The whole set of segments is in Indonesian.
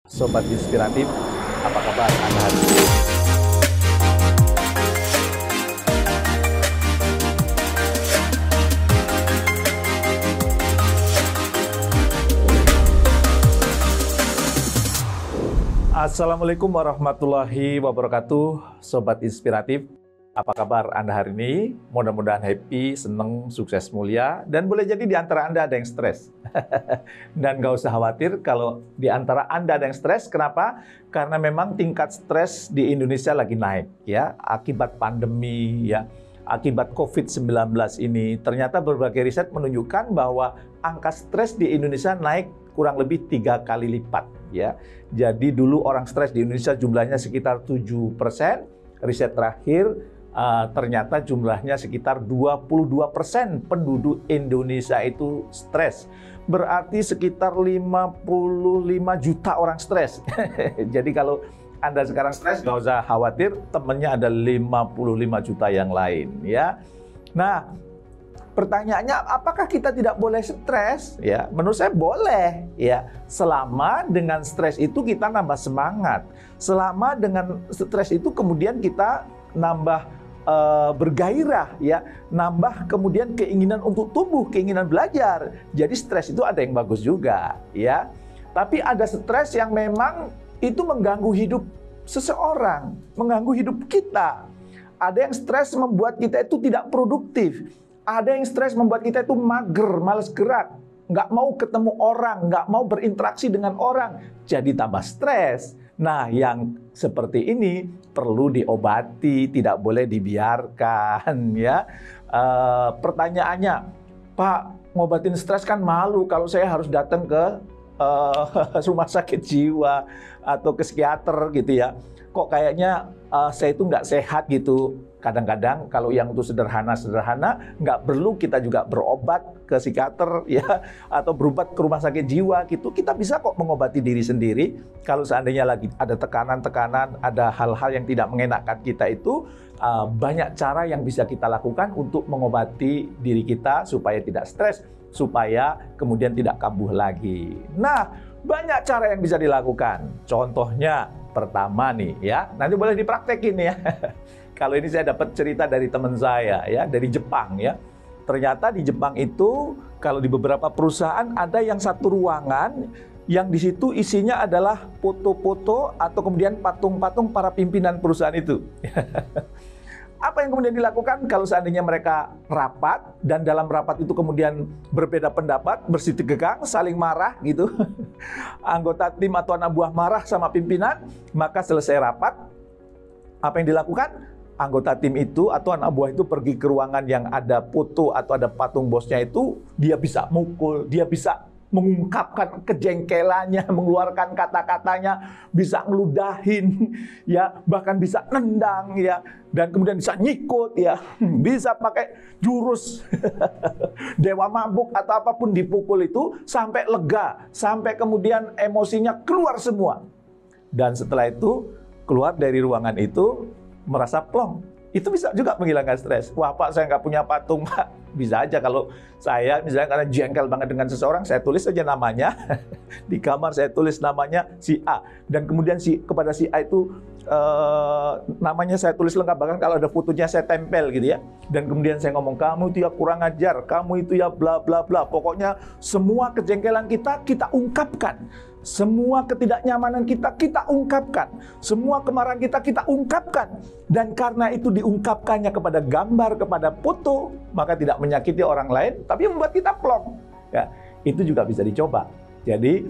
Sobat Inspiratif, apa kabar Anda hari ini? Assalamualaikum warahmatullahi wabarakatuh, Sobat Inspiratif. Apa kabar Anda hari ini? Mudah-mudahan happy, seneng, sukses, mulia, dan boleh jadi di antara Anda ada yang stres. Dan nggak usah khawatir kalau di antara Anda ada yang stres. Kenapa? Karena memang tingkat stres di Indonesia lagi naik, ya, akibat pandemi, ya, akibat COVID-19 ini. Ternyata berbagai riset menunjukkan bahwa angka stres di Indonesia naik kurang lebih 3 kali lipat, ya. Jadi dulu orang stres di Indonesia jumlahnya sekitar 7%. Riset terakhir ternyata jumlahnya sekitar 22% penduduk Indonesia itu stres. Berarti sekitar 55 juta orang stres. Jadi kalau Anda sekarang stres, nggak usah khawatir, temennya ada 55 juta yang lain, ya. Nah, pertanyaannya, apakah kita tidak boleh stres? Ya, menurut saya boleh, ya. Selama dengan stres itu kita nambah semangat. Selama dengan stres itu kemudian kita nambah bergairah, ya, nambah kemudian keinginan untuk tumbuh, keinginan belajar. Jadi stres itu ada yang bagus juga, ya. Tapi ada stres yang memang itu mengganggu hidup seseorang, mengganggu hidup kita. Ada yang stres membuat kita itu tidak produktif. Ada yang stres membuat kita itu mager, malas gerak, nggak mau ketemu orang, nggak mau berinteraksi dengan orang, jadi tambah stres. Nah, yang seperti ini perlu diobati, tidak boleh dibiarkan, ya. Pertanyaannya, Pak, ngobatin stres kan malu kalau saya harus datang ke rumah sakit jiwa atau ke psikiater gitu, ya. Kok kayaknya saya itu nggak sehat gitu. Kadang-kadang kalau yang itu sederhana-sederhana, nggak perlu kita juga berobat ke psikiater, ya, atau berobat ke rumah sakit jiwa gitu. Kita bisa kok mengobati diri sendiri. Kalau seandainya lagi ada tekanan-tekanan, ada hal-hal yang tidak mengenakan kita itu, banyak cara yang bisa kita lakukan untuk mengobati diri kita supaya tidak stres, supaya kemudian tidak kambuh lagi. Nah, banyak cara yang bisa dilakukan. Contohnya, pertama nih, ya, nanti boleh dipraktekin, ya. Kalau ini saya dapat cerita dari teman saya, ya, dari Jepang, ya. Ternyata di Jepang itu kalau di beberapa perusahaan ada yang satu ruangan yang di situ isinya adalah foto-foto atau kemudian patung-patung para pimpinan perusahaan itu. Apa yang kemudian dilakukan kalau seandainya mereka rapat dan dalam rapat itu kemudian berbeda pendapat, bersitegang, saling marah gitu. Anggota tim atau anak buah marah sama pimpinan, maka selesai rapat, apa yang dilakukan? Anggota tim itu atau anak buah itu pergi ke ruangan yang ada foto atau ada patung bosnya itu, dia bisa mukul, dia bisa mengungkapkan kejengkelannya, mengeluarkan kata-katanya, bisa ngeludahin, ya, bahkan bisa nendang, ya, dan kemudian bisa nyikut, ya, bisa pakai jurus dewa mabuk atau apapun dipukul itu sampai lega, sampai kemudian emosinya keluar semua. Dan setelah itu keluar dari ruangan itu merasa plong. Itu bisa juga menghilangkan stres. Wah, Pak, saya nggak punya patung, Pak. Bisa aja kalau saya misalnya karena jengkel banget dengan seseorang, saya tulis saja namanya. Di kamar saya tulis namanya si A. Dan kemudian kepada si A itu namanya saya tulis lengkap. Bahkan kalau ada fotonya saya tempel gitu, ya. Dan kemudian saya ngomong, kamu itu ya kurang ajar, kamu itu ya bla bla bla. Pokoknya semua kejengkelan kita ungkapkan. Semua ketidaknyamanan kita ungkapkan. Semua kemarahan kita ungkapkan. Dan karena itu diungkapkannya kepada gambar, kepada foto, maka tidak menyakiti orang lain, tapi membuat kita plong. Ya, itu juga bisa dicoba. Jadi,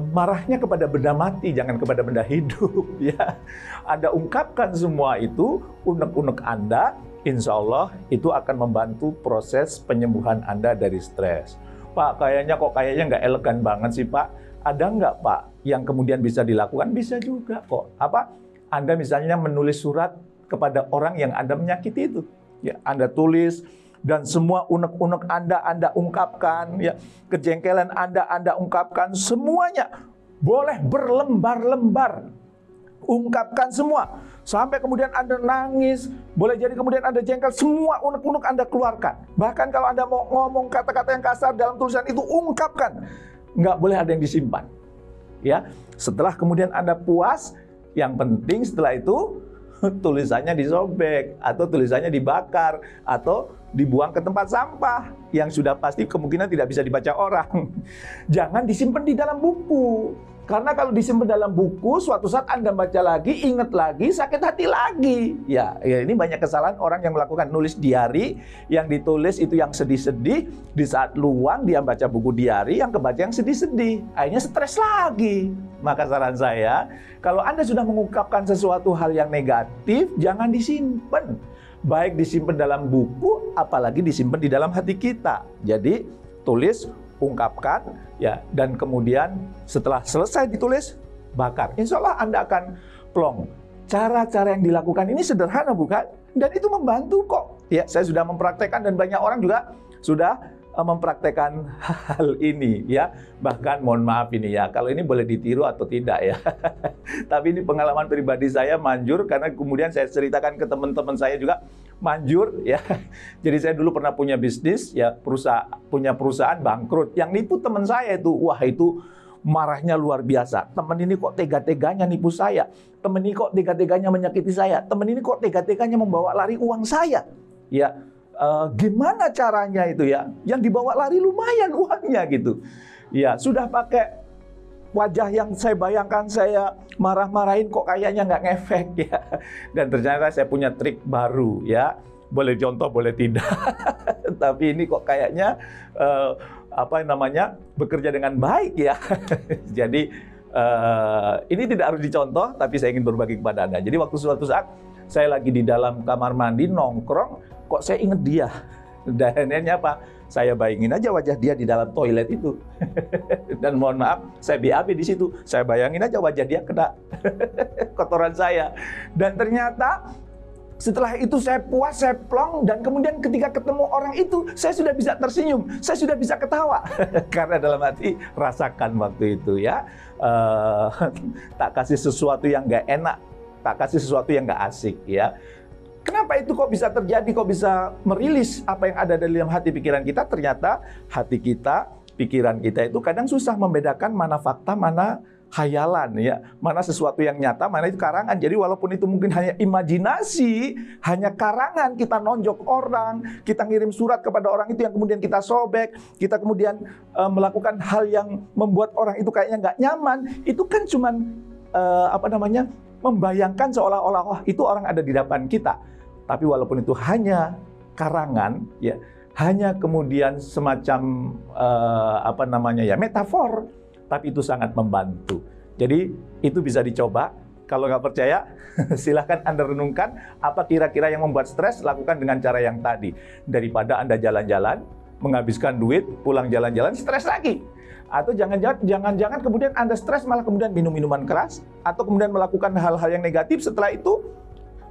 marahnya kepada benda mati, jangan kepada benda hidup. Ya, Anda ungkapkan semua itu, unek-unek Anda, insya Allah itu akan membantu proses penyembuhan Anda dari stres. Pak, kayaknya nggak elegan banget sih, Pak. Ada nggak, Pak, yang kemudian bisa dilakukan? Bisa juga kok. Apa? Anda misalnya menulis surat kepada orang yang Anda menyakiti itu. Ya, Anda tulis dan semua unek-unek Anda ungkapkan, ya. Kejengkelan Anda ungkapkan semuanya. Boleh berlembar-lembar. Ungkapkan semua. Sampai kemudian Anda nangis, boleh jadi kemudian Anda jengkel, semua unek-unek Anda keluarkan. Bahkan kalau Anda mau ngomong kata-kata yang kasar dalam tulisan itu, ungkapkan. Nggak boleh ada yang disimpan. ya. Setelah kemudian Anda puas, yang penting setelah itu tulisannya disobek atau tulisannya dibakar atau dibuang ke tempat sampah yang sudah pasti kemungkinan tidak bisa dibaca orang. Jangan disimpan di dalam buku. Karena kalau disimpan dalam buku, suatu saat Anda baca lagi, ingat lagi, sakit hati lagi. Ya, ini banyak kesalahan orang yang melakukan nulis diari, yang ditulis itu yang sedih-sedih, di saat luang dia baca buku diari, yang kebaca yang sedih-sedih. Akhirnya stres lagi. Maka saran saya, kalau Anda sudah mengungkapkan sesuatu hal yang negatif, jangan disimpan. Baik disimpan dalam buku, apalagi disimpan di dalam hati kita. Jadi, tulis, ungkapkan, ya, dan kemudian setelah selesai ditulis, bakar. Insya Allah Anda akan plong. Cara-cara yang dilakukan ini sederhana bukan? Dan itu membantu kok. Ya, saya sudah mempraktekkan dan banyak orang juga sudah mempraktekkan hal ini, ya. Bahkan mohon maaf ini ya, kalau ini boleh ditiru atau tidak ya. Tapi ini pengalaman pribadi saya manjur karena kemudian saya ceritakan ke teman-teman saya juga manjur ya. Jadi saya dulu pernah punya bisnis ya, punya perusahaan bangkrut. Yang nipu teman saya itu, wah itu marahnya luar biasa. Teman ini kok tega-teganya nipu saya. Teman ini kok tega-teganya menyakiti saya. Teman ini kok tega-teganya membawa lari uang saya. Ya, gimana caranya itu ya? Yang dibawa lari lumayan uangnya gitu. Ya, sudah pakai wajah yang saya bayangkan saya marah-marahin kok kayaknya nggak ngefek ya. Dan ternyata saya punya trik baru ya. Boleh contoh, boleh tidak. Tapi ini kok kayaknya bekerja dengan baik ya. Jadi ini tidak harus dicontoh, tapi saya ingin berbagi kepada Anda. Jadi waktu suatu saat saya lagi di dalam kamar mandi nongkrong, kok saya ingat dia. Dan akhirnya apa? Saya bayangin aja wajah dia di dalam toilet itu. Dan mohon maaf, saya BAB di situ. Saya bayangin aja wajah dia kena kotoran saya. Dan ternyata setelah itu saya puas, saya plong, dan kemudian ketika ketemu orang itu, saya sudah bisa tersenyum, saya sudah bisa ketawa. Karena dalam hati, rasakan waktu itu ya. Tak kasih sesuatu yang nggak enak, tak kasih sesuatu yang nggak asik ya. Kenapa itu kok bisa terjadi, kok bisa merilis apa yang ada dalam hati pikiran kita? Ternyata hati kita, pikiran kita itu kadang susah membedakan mana fakta, mana khayalan ya, mana sesuatu yang nyata, mana itu karangan. Jadi walaupun itu mungkin hanya imajinasi, hanya karangan, kita nonjok orang, kita ngirim surat kepada orang itu yang kemudian kita sobek, kita kemudian melakukan hal yang membuat orang itu kayaknya nggak nyaman, itu kan cuman membayangkan seolah-olah wah, itu orang ada di depan kita. Tapi walaupun itu hanya karangan, ya, hanya kemudian semacam metafor, tapi itu sangat membantu. Jadi itu bisa dicoba. Kalau nggak percaya, silahkan Anda renungkan apa kira-kira yang membuat stres, lakukan dengan cara yang tadi. Daripada Anda jalan-jalan, menghabiskan duit, pulang jalan-jalan, stres lagi. Atau jangan-jangan kemudian Anda stres malah kemudian minum minuman keras, atau kemudian melakukan hal-hal yang negatif. Setelah itu,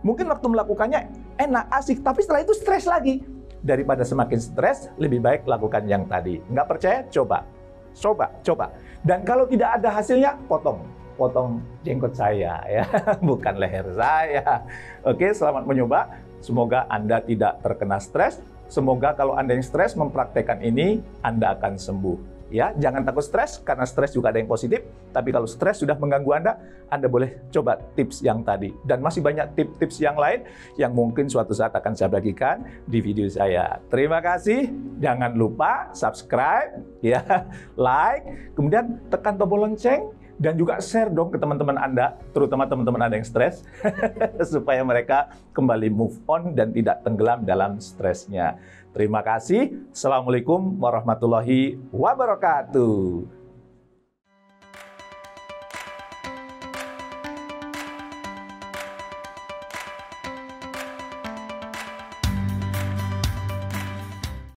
mungkin waktu melakukannya enak, asik, tapi setelah itu stres lagi. Daripada semakin stres, lebih baik lakukan yang tadi. Nggak percaya? Coba. Dan kalau tidak ada hasilnya, potong jenggot saya ya, bukan leher saya. Oke, selamat mencoba. Semoga Anda tidak terkena stres. Semoga kalau Anda yang stres mempraktekkan ini, Anda akan sembuh. Ya, jangan takut stres, karena stres juga ada yang positif. Tapi kalau stres sudah mengganggu Anda boleh coba tips yang tadi. Dan masih banyak tips-tips yang lain yang mungkin suatu saat akan saya bagikan di video saya. Terima kasih. Jangan lupa subscribe, ya, like, kemudian tekan tombol lonceng, dan juga share dong ke teman-teman Anda, terutama teman-teman Anda yang stres, supaya mereka kembali move on dan tidak tenggelam dalam stresnya. Terima kasih. Assalamualaikum warahmatullahi wabarakatuh.